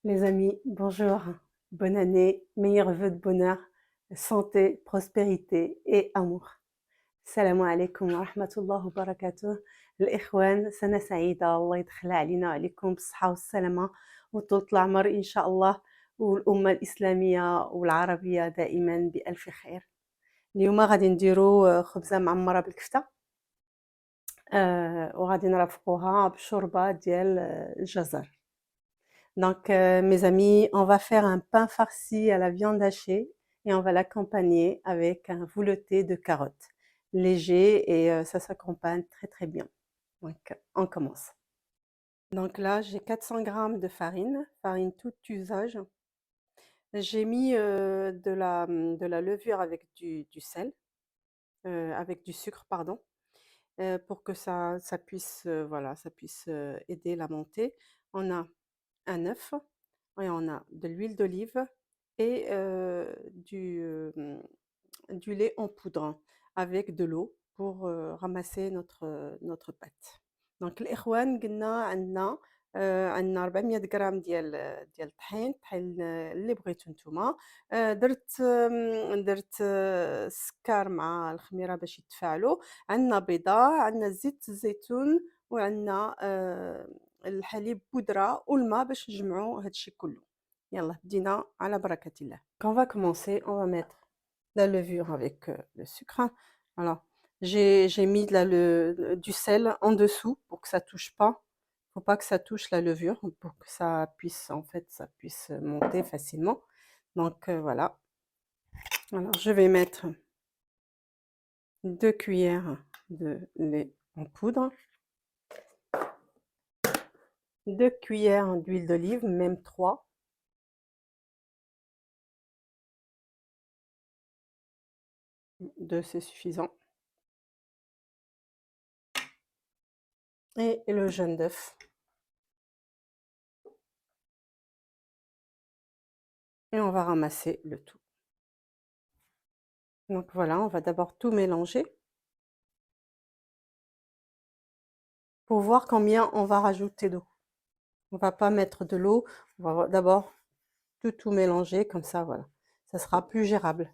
Les amis, bonjour, bonne année, meilleurs vœux de bonheur, santé, prospérité et amour. السلام عليكم ورحمة الله وبركاته. الإخوان، سنة سعيدة، الله يدخلها علينا وعليكم بالصحة والسلامة وطولة العمر إن شاء الله، والأمة الإسلامية والعربية دائما بألف خير. اليوم غادي نديرو خبزة معمرة بالكفتة، وغادي نرافقوها بشوربة ديال الجزر. Donc, mes amis, on va faire un pain farci à la viande hachée et on va l'accompagner avec un velouté de carottes. Léger et ça s'accompagne très très bien. Donc, on commence. Donc là, j'ai 400 grammes de farine, farine tout usage. J'ai mis de la levure avec du sel, avec du sucre, pardon, pour que ça puisse, voilà, ça puisse aider la montée. On a un œuf. Et on a de l'huile d'olive et du lait en poudre avec de l'eau pour ramasser notre pâte. Donc الإخوان قلنا عندنا 400 غرام ديال الطحين اللي بغيتو نتوما. درت السكر مع الخميرة باش يتفاعلوا. عندنا بيضة، عندنا زيت الزيتون، وعندنا الحليب بودرة والماء باش نجمعوا هاد الشي كله. يلا بدينا على بركة الله. On va commencer, on va mettre la levure avec le sucre. Alors, j'ai mis du sel en dessous pour que ça touche pas. Faut pas que ça touche la levure pour que ça puisse, en fait, ça puisse monter facilement. Donc voilà. Alors, je vais mettre 2 cuillères de lait en poudre, 2 cuillères d'huile d'olive, même 3. 2 c'est suffisant. Et le jaune d'œuf. Et on va ramasser le tout. Donc voilà, on va d'abord tout mélanger pour voir combien on va rajouter d'eau. On va pas mettre de l'eau, on va d'abord tout mélanger comme ça, voilà. Ça sera plus gérable.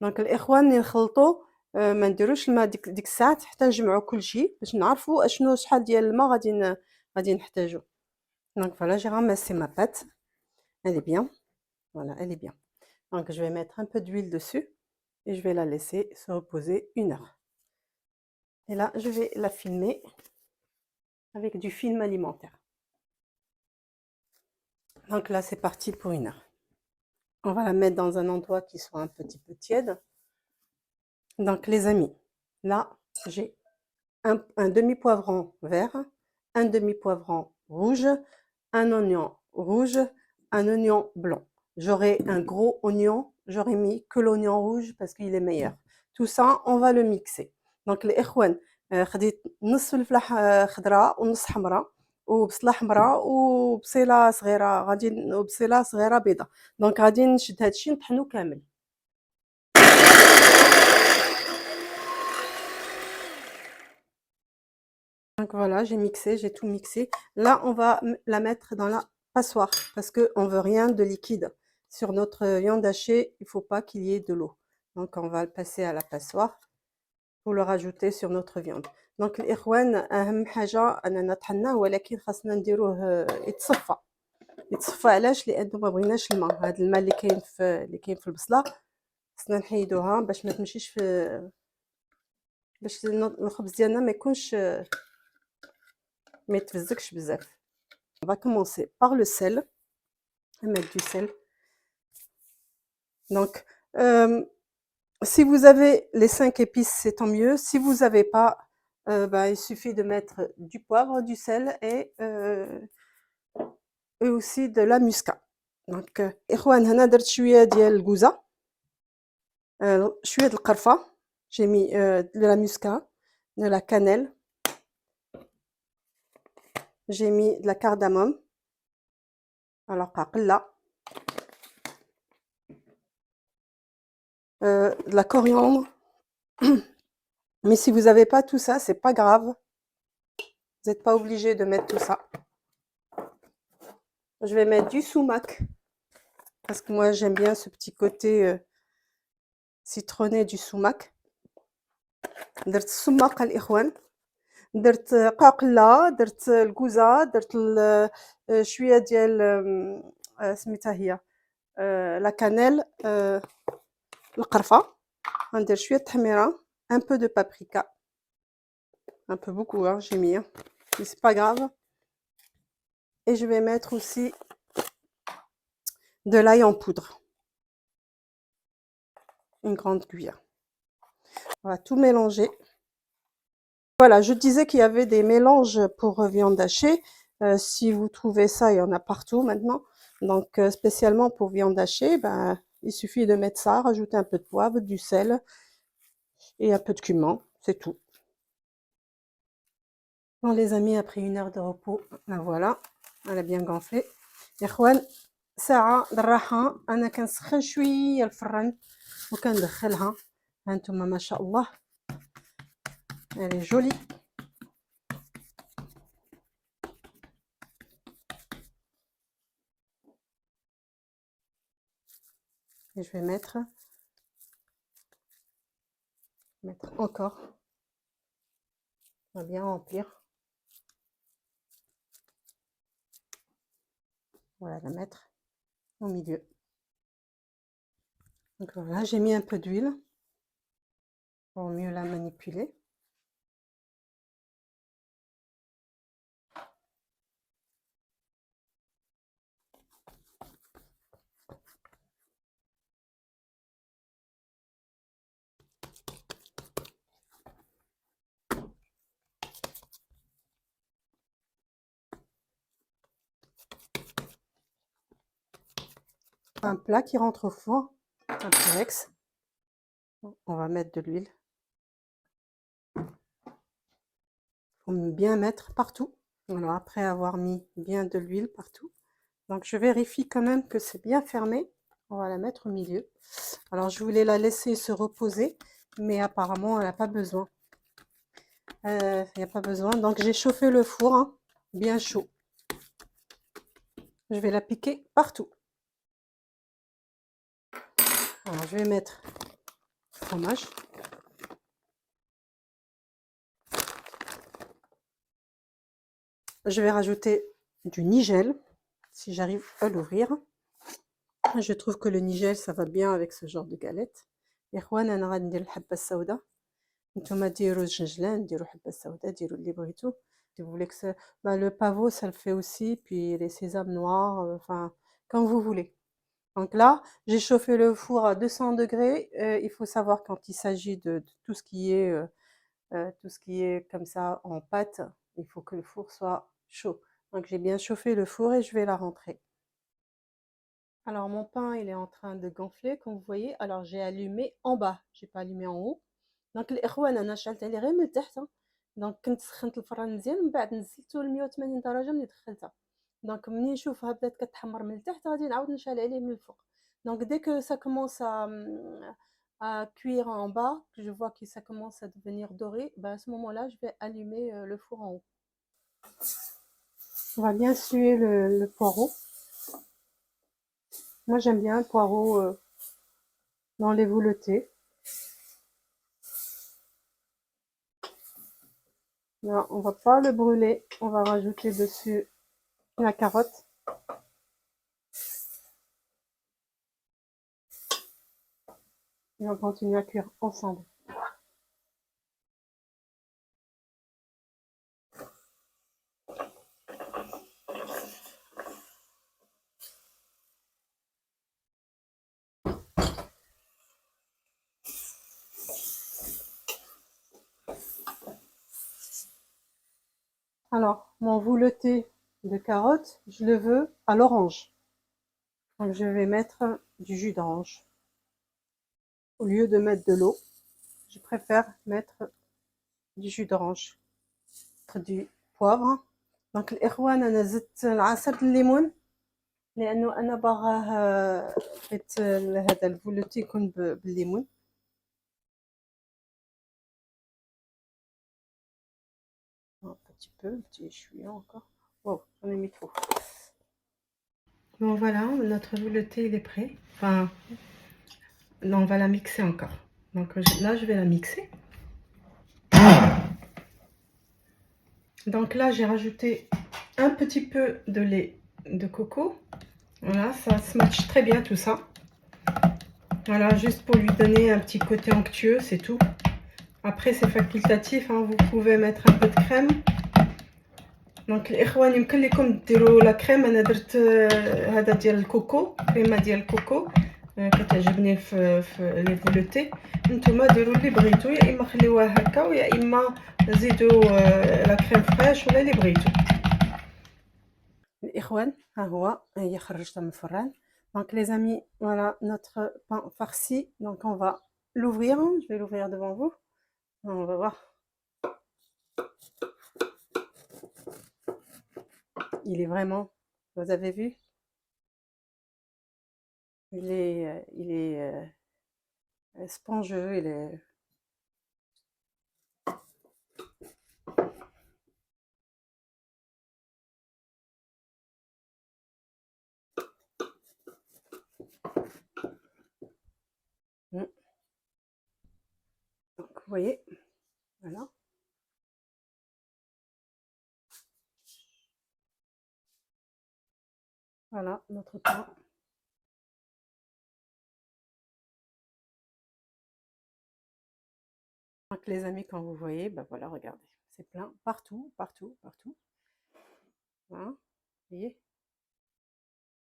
Donc الإخوان نخلطوا، ما نديروش الماء ديك الساعات حتى نجمعوا كلشي باش نعرفوا شحال ديال الماء غادي نحتاجو. Donc voilà, j'ai ramassé ma pâte. Elle est bien. Voilà, elle est bien. Donc je vais mettre un peu d'huile dessus et je vais la laisser se reposer 1 heure. Et là, je vais la filmer avec du film alimentaire. Donc là, c'est parti pour 1 heure. On va la mettre dans un endroit qui soit un petit peu tiède. Donc les amis, là, j'ai un demi-poivron vert, un demi-poivron rouge, un oignon rouge, un oignon blanc. J'aurai un gros oignon, j'aurais mis que l'oignon rouge parce qu'il est meilleur. Tout ça, on va le mixer. Donc les إخوان، خديت نص فلفلة خضراء ونص حمراء وبصلة حمراء وبصيلة صغيرة وبصيلة صغيرة بيضة. دونك غادي نشد هادشي نطحنو كامل. Donc voilà, j'ai mixé, j'ai tout mixé. Là, on va la mettre dans la passoire parce qu'on veut rien de liquide. Sur notre viande hachée, il faut pas qu'il y ait de l'eau. Donc on va le passer à la passoire pour le rajouter sur notre viande. Donc الإخوان، أهم حاجة أننا طحناه ولكن خاصنا نديروه يتصفى. علاش؟ لأنه ما بغيناش الماء. هاد الماء اللي كاين في البصلة خاصنا نحيدوها باش ما تمشيش باش الخبز ديالنا ما يكونش ما يتفزكش بزاف. On va commencer par le sel. On va mettre du sel. Donc, si vous avez les 5 épices, c'est tant mieux. Si vous n'avez pas, il suffit de mettre du poivre, du sel et aussi de la muscade. Donc, إخوان، هنا درت شوية ديال الكوزة، شوية د القرفة. J'ai mis de la muscade, de la cannelle. J'ai mis de la cardamome. Alors قلة. De la coriandre. Mais si vous n'avez pas tout ça, c'est pas grave. Vous n'êtes pas obligé de mettre tout ça. Je vais mettre du sumac parce que moi j'aime bien ce petit côté citronné du sumac. درت السماق الإخوان، درت قاقلة، درت الكوزة، درت شوية ديال سميتها هي لا كانيل، القرفة، غندير شوية تحميرة، un peu de paprika, un peu beaucoup hein, j'ai mis, hein. Mais c'est pas grave. Et je vais mettre aussi de l'ail en poudre, une grande cuillère. On va tout mélanger. Voilà, je disais qu'il y avait des mélanges pour viande hachée. Si vous trouvez ça, il y en a partout maintenant. Donc, spécialement pour viande hachée, ben, il suffit de mettre ça, rajouter un peu de poivre, du sel et un peu de cumin, c'est tout. Bon, les amis, après 1 heure de repos, ben voilà, elle a bien gonflé. إخوان ساعة بالراحة أنا كنسخن شوية الفران وكندخلها. هانتوما ما شاء الله elle est jolie. Et je vais mettre encore. On va bien remplir. Voilà, la mettre au milieu. Donc voilà, j'ai mis un peu d'huile pour mieux la manipuler. Un plat qui rentre au four, un Pyrex. On va mettre de l'huile. Il faut bien mettre partout. Alors après avoir mis bien de l'huile partout, donc je vérifie quand même que c'est bien fermé. On va la mettre au milieu. Alors je voulais la laisser se reposer, mais apparemment elle n'a pas besoin. Il n'y a pas besoin. Donc j'ai chauffé le four, hein, bien chaud. Je vais la piquer partout. Alors je vais mettre le fromage. Je vais rajouter du nigel, si j'arrive à l'ouvrir. Je trouve que le nigel, ça va bien avec ce genre de galette. إخوان أنا غادي ندير الحبة السوداء. نتوما ديروا الجنجلان، ديروا الحبة السوداء، ديروا اللي بغيتو. Si vous voulez que ça... bah, le pavot, ça le fait aussi, puis les sésames noirs, enfin, comme vous voulez. Donc là, j'ai chauffé le four à 200 degrés. Il faut savoir quand il s'agit de tout ce qui est comme ça en pâte, il faut que le four soit chaud. Donc j'ai bien chauffé le four et je vais la rentrer. Alors mon pain, il est en train de gonfler, comme vous voyez. Alors j'ai allumé en bas, j'ai pas allumé en haut. دونك الاخوان انا شعلت عليه غير من التحت. دونك كنت سخنت الفران مزيان، من بعد نزلته ل 180 درجه ملي دخلتها. دونك ملي نشوفها بدات كتحمر من التحت غادي نعاود نشعل عليه من الفوق. دونك dès que ça commence à cuire en bas, que je vois que ça commence à devenir doré, ben à ce moment-là je vais allumer le four en haut. On va bien suer le poireau. Moi j'aime bien le poireau dans les veloutés. Là, on va pas le brûler, on va rajouter dessus la carotte. Et on continue à cuire ensemble. Alors, mon velouté de carotte, je le veux à l'orange. Donc, je vais mettre du jus d'orange. Au lieu de mettre de l'eau, je préfère mettre du jus d'orange. Du poivre. Donc, الإخوان أنا زدت عصير الليمون لأنه أنا باغاه بغيت هذا الفولوتي يكون بالليمون. Un petit peu, je suis encore. Oh, j'en ai mis trop. Bon voilà, notre velouté il est prêt. Enfin, non, on va la mixer encore. Donc là, je vais la mixer. Donc là, j'ai rajouté un petit peu de lait de coco. Voilà, ça se match très bien tout ça. Voilà, juste pour lui donner un petit côté onctueux, c'est tout. Après, c'est facultatif, hein, vous pouvez mettre un peu de crème. Donc الاخوان يمكن لكم ديروا لا كريم. انا درت هذا ديال الكوكو، كريمه ديال الكوكو كتعجبني في لي فولوتي. نتوما ديروا اللي بغيتو، يا اما خليوها هكا ويا اما زيدوا لا كريم فريش ولا اللي بغيتو. الاخوان ها هو، هي خرجتها من الفران. Donc les amis, voilà notre pain farci. Donc on va l'ouvrir, je vais l'ouvrir devant vous. On va voir. Il est vraiment, vous avez vu, il est spongieux, il est... Donc vous voyez, voilà. Voilà notre pain. Donc les amis, quand vous voyez, ben voilà, regardez, c'est plein partout, partout, partout. Voilà, vous voyez,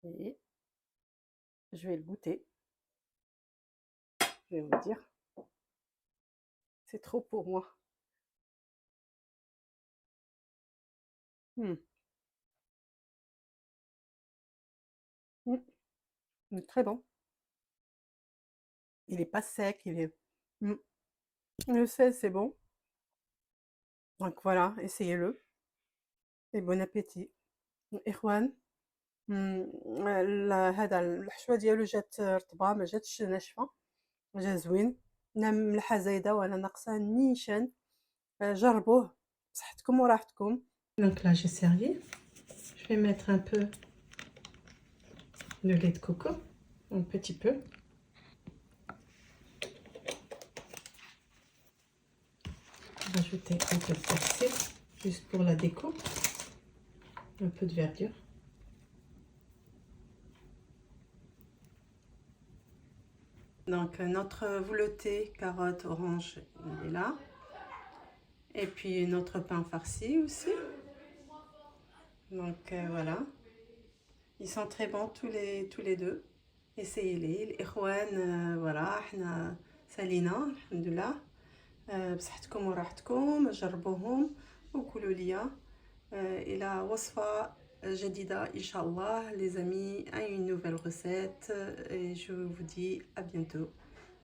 et je vais le goûter. Je vais vous dire, c'est trop pour moi. Il est très bon. Il est pas sec, il est... Je sais, c'est bon. Donc voilà, essayez-le. Et bon appétit. إخوان، هذا الحشوة ديالو جات رطبة، ما جاتش ناشفة، جا زوين، لا ملحة زايدة ولا ناقصة نيشان. جربوه بصحتكم وراحتكم. Donc là j'ai servi. Je vais mettre un peu de lait de coco, un petit peu. Rajouter un peu de persil, juste pour la déco. Un peu de verdure. Donc notre velouté carotte orange, il est là. Et puis notre pain farci aussi. Donc voilà. Ils sont très bons tous les deux. essayez-les. الإخوان voilà احنا سالينا الحمد لله. بصحتكم وراحتكم، جربوهم وقولوا لي إلى وصفة جديدة إن شاء الله les amis, à une nouvelle recette et je vous dis à bientôt.